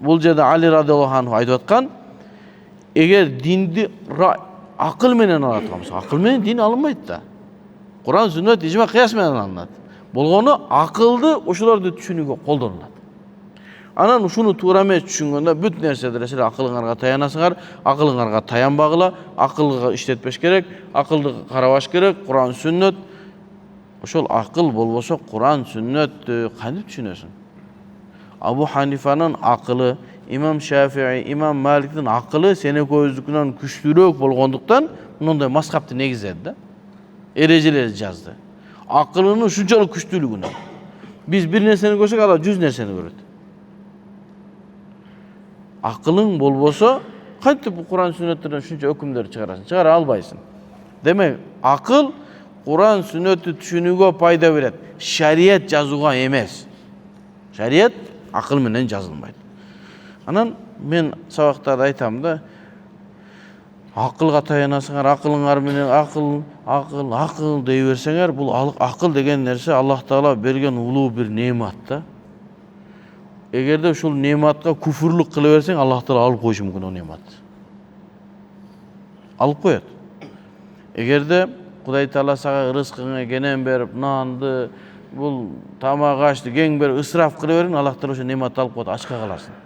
Бул жерде Али радиаллаху анху айтып аткан, эгер динди акыл менен алат болсо, акыл менен дин алынбайт да. Кур'ан, сүннөт, ижма, кыяс менен алынат. Болгону акылды ошолорду түшүнүүгө колдонулат. Анан ушуну туура эмес түшүнгөндө бүт нерседе силер акылыңарга таянасыңар, акылыңарга таянбагыла, акылга иштетпеш керек, акылды карабаш керек, Кур'ан, сүннөт. Ошол акыл болбосо Кур'ан, сүннөттү кантип түшүнөсүң? Абу Ханифанын акылы, Имам Шафии, Имам Маликтин акылы сен экөөбүздүкүнөн күчтүүрөөк болгондуктан мындай мазхабты негиздеди да. Эрежелер жазды. Акылынын ушунчалык күчтүүлүгүнөн. Биз бир нерсени көрсөк, ала 100 нерсени көрөт. Акылың болбосо, кантип Кур'ан, сүннөттөрдөн ушунча өкүмдөр чыгарасың? Чыгара албайсың. Демек, акыл Кур'ан, сүннөттү түшүнүүгө пайда берет. Шарият жазууга эмес. Шарият акыл менен жазылбайт. Анан мен сабактарда айтам да, акылга таянасыңар, акылыңар менен акыл дей берсеңер, бул акыл деген нерсе Аллах Таала берген улуу бир неемат да. Эгерде ушул неематка күфүрлүк кыла берсең, Аллах Таала алып коюшу мүмкүн о неематты. Алып коет. Эгерде Кудай Таала сага рызкыңы кенен берип, нанды, бул тамак ашты кең берип ысраф кыла бериң, Аллах Таала ошо неематты алып коет, ачка каласың.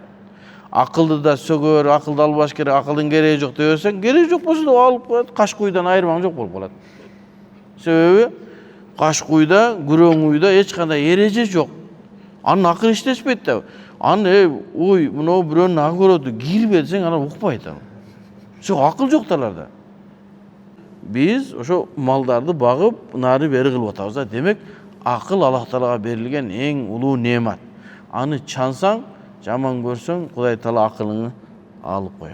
Акылды да сөгөр, акылды албаш керек, акылдын кереги жок деп берсең, кереги жок болсо да алып коет, каш куйдан айырмаң жок болуп калат. Себеби каш куйда, күрөң уйда эч кандай эреже жок. Анын акыл иштешпейт да. Аны ой, мынау бирөөнүн агороду кирбе десең, ана укпайт ал. Ошо акыл жок таларда. Биз ошо малдарды багып, нары бери кылып атабыз да. Демек, акыл Аллах Таалага берилген эң улуу неемат. Аны чансаң, жаман көрсөң, Кудай Таала акылыңы алып коет.